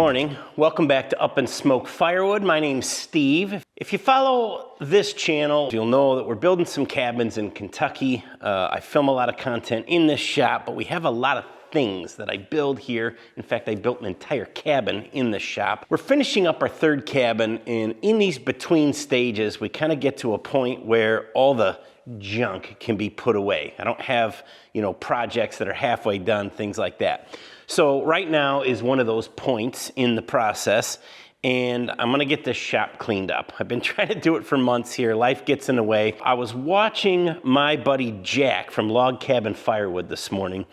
morning. Welcome back to Up and Smoke Firewood. My name's Steve. If you follow this channel, you'll know that we're building some cabins in Kentucky. I film a lot of content in this shop, but we have a lot of things that I build here. In fact, I built an entire cabin in the shop. We're finishing up our third cabin, and in these between stages, we kind of get to a point where all the junk can be put away. I don't have, projects that are halfway done, things like that. So right now is one of those points in the process, and I'm gonna get this shop cleaned up. I've been trying to do it for months here. Life gets in the way. I was watching my buddy Jack from Log Cabin Firewood this morning,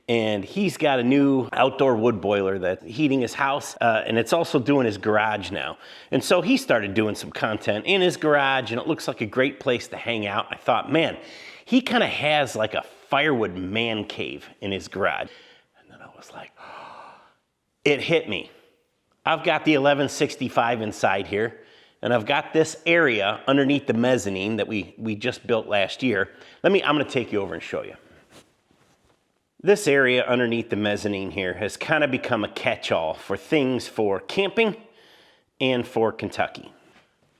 and he's got a new outdoor wood boiler that's heating his house, and it's also doing his garage now. And so he started doing some content in his garage, and it looks like a great place to hang out. I thought, man, he kind of has like a firewood man cave in his garage. And then I was like, it hit me. I've got the 1165 inside here, and I've got this area underneath the mezzanine that we just built last year. I'm gonna take you over and show you. This area underneath the mezzanine here has kind of become a catch-all for things for camping and for Kentucky.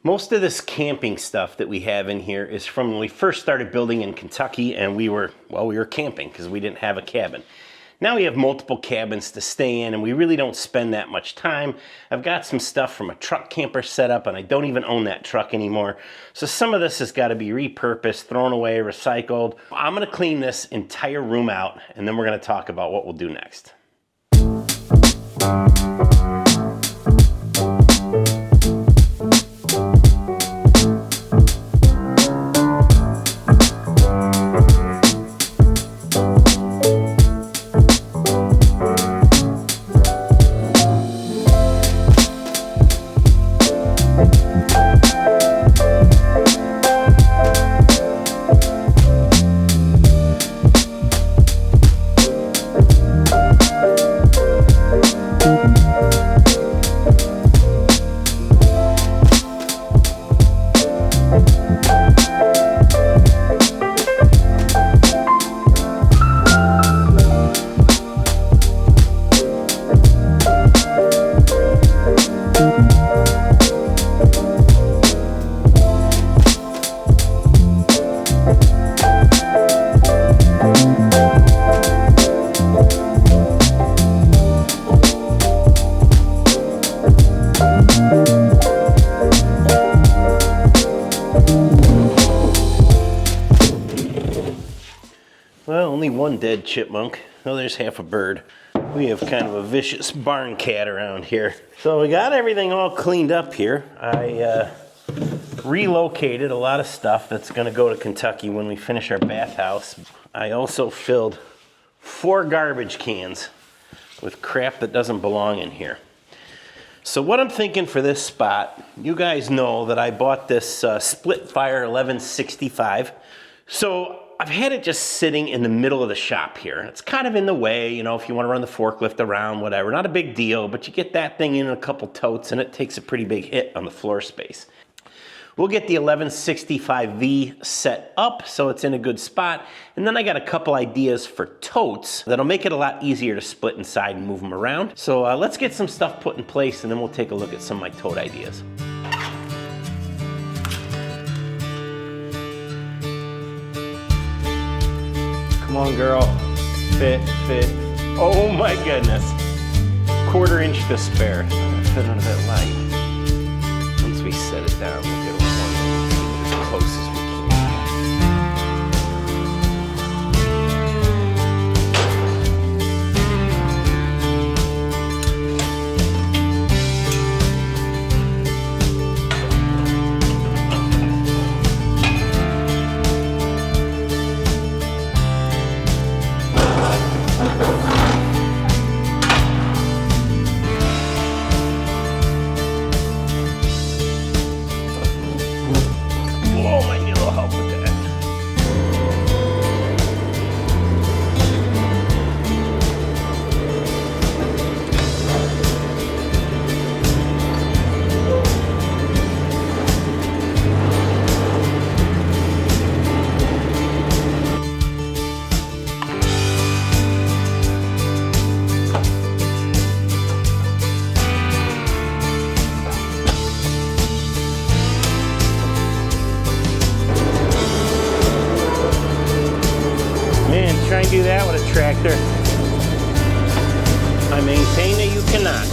Most of this camping stuff that we have in here is from when we first started building in Kentucky, and we were camping because we didn't have a cabin. Now we have multiple cabins to stay in, and we really don't spend that much time. I've got some stuff from a truck camper set up, and I don't even own that truck anymore. So some of this has got to be repurposed, thrown away, recycled. I'm gonna clean this entire room out, and then we're gonna talk about what we'll do next. Well, only one dead chipmunk. Oh, there's half a bird. We have kind of a vicious barn cat around here. So we got everything all cleaned up here. I relocated a lot of stuff that's gonna go to Kentucky when we finish our bathhouse. I also filled 4 garbage cans with crap that doesn't belong in here. So what I'm thinking for this spot, you guys know that I bought this split fire 1165. So I've had it just sitting in the middle of the shop here. It's kind of in the way, if you want to run the forklift around, whatever. Not a big deal, but you get that thing in a couple totes and it takes a pretty big hit on the floor space. We'll get the 1165V set up so it's in a good spot. And then I got a couple ideas for totes that'll make it a lot easier to split inside and move them around. So let's get some stuff put in place, and then we'll take a look at some of my tote ideas. Come on, girl. Fit. Oh my goodness. 1/4 inch to spare. It's not gonna fit under that light. Once we set it down, we'll get one as close as we can. Oh my God. do that with a tractor. I maintain that you cannot.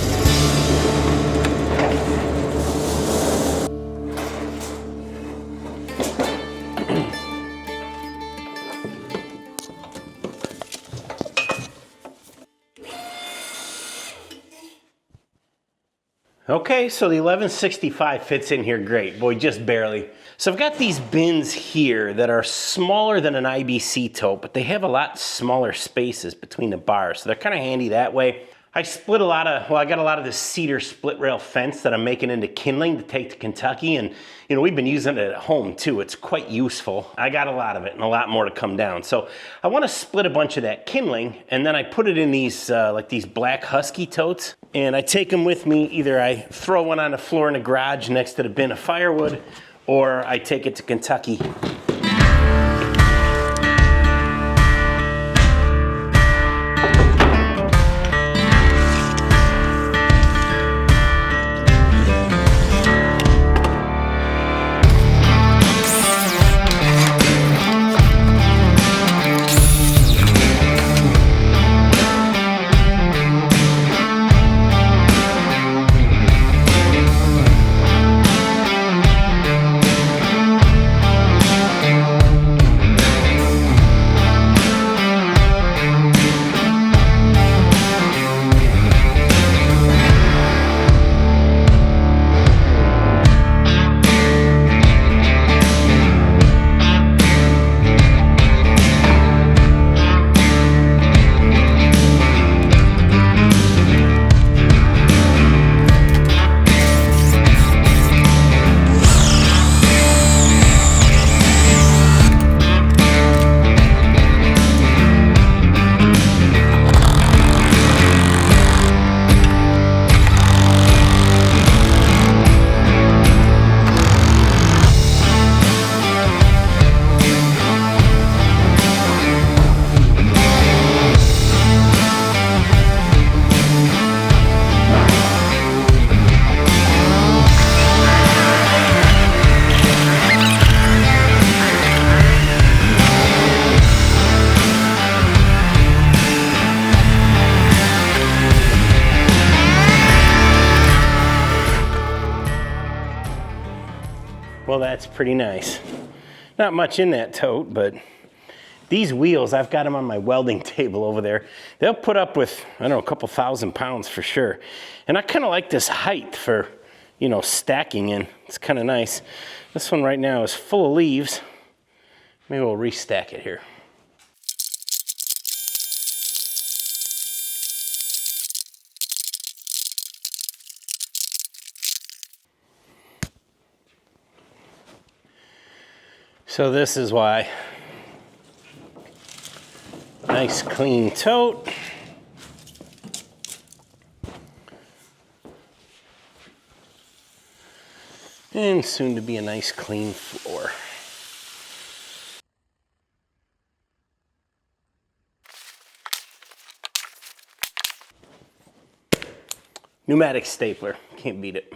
Okay, so the 1165 fits in here great, boy, just barely. So I've got these bins here that are smaller than an IBC tote, but they have a lot smaller spaces between the bars, so they're kind of handy that way. I split a lot of, well, I got a lot of this cedar split rail fence that I'm making into kindling to take to Kentucky, and you know, we've been using it at home too. It's quite useful. I got a lot of it and a lot more to come down. So I want to split a bunch of that kindling, and then I put it in these like these black husky totes, and I take them with me. Either I throw one on the floor in the garage next to the bin of firewood, or I take it to Kentucky. Well, that's pretty nice. Not much in that tote, but these wheels, I've got them on my welding table over there. They'll put up with, I don't know, a couple 1,000 pounds for sure. And I kind of like this height for, you know, stacking in. It's kind of nice. This one right now is full of leaves. Maybe we'll restack it here. So this is why. Nice clean tote. And soon to be a nice clean floor. Pneumatic stapler, can't beat it.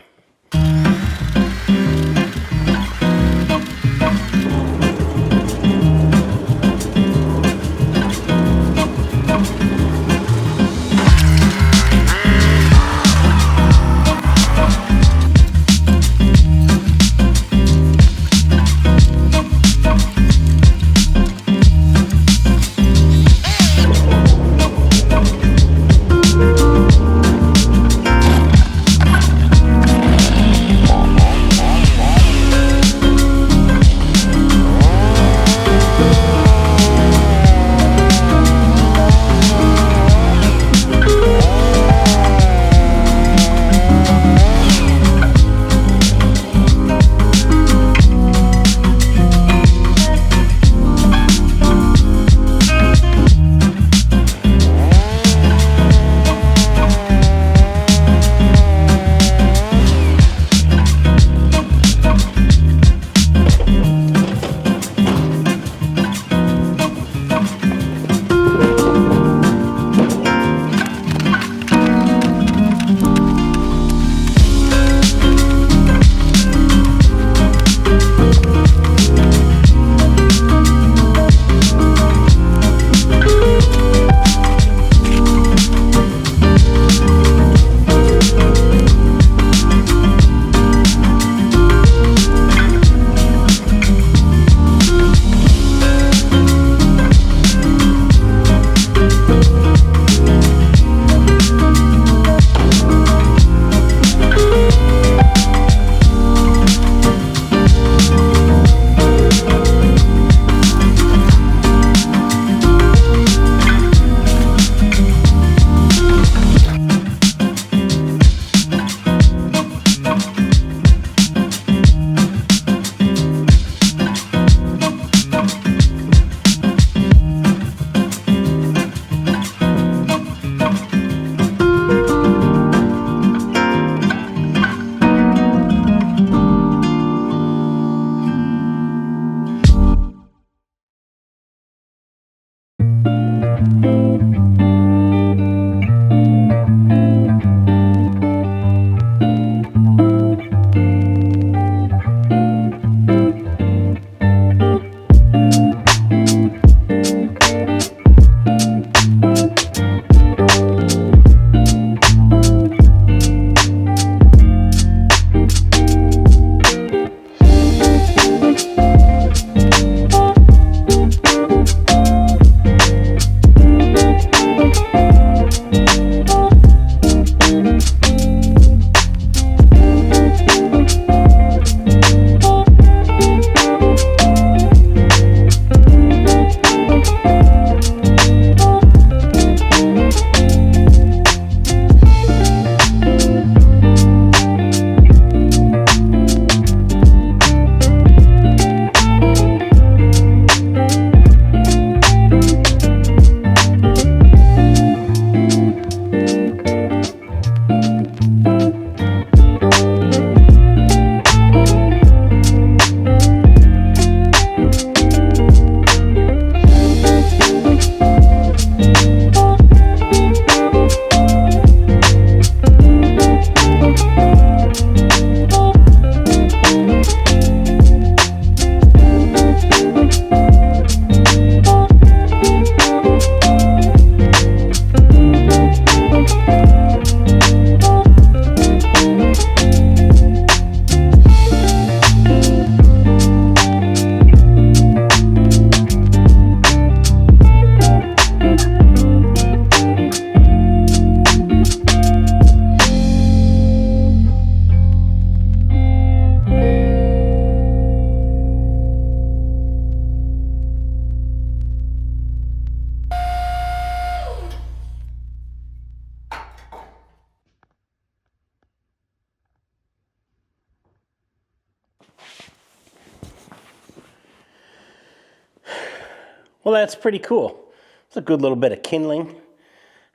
Well, that's pretty cool. It's a good little bit of kindling.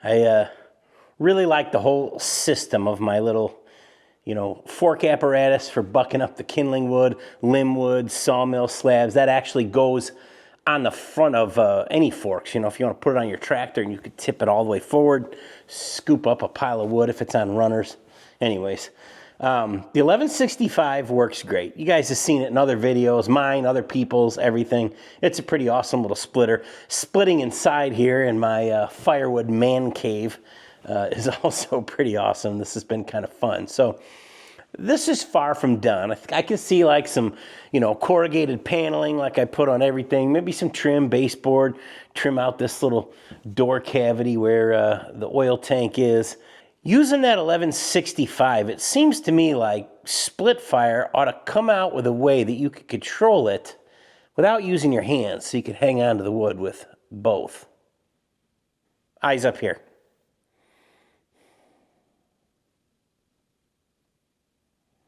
I really like the whole system of my little, you know, fork apparatus for bucking up the kindling wood, limb wood, sawmill slabs. That actually goes on the front of any forks. You know, if you want to put it on your tractor and you could tip it all the way forward, scoop up a pile of wood if it's on runners. Anyways, the 1165 works great. You guys have seen it in other videos, mine, other people's, everything. It's a pretty awesome little splitter. Splitting inside here in my Firewood man cave is also pretty awesome. This has been kind of fun. So this is far from done. I can see like some, you know, corrugated paneling like I put on everything. Maybe some trim, baseboard, trim out this little door cavity where the oil tank is. Using that 1165, it seems to me like split fire ought to come out with a way that you could control it without using your hands, so you could hang on to the wood with both. Eyes up here.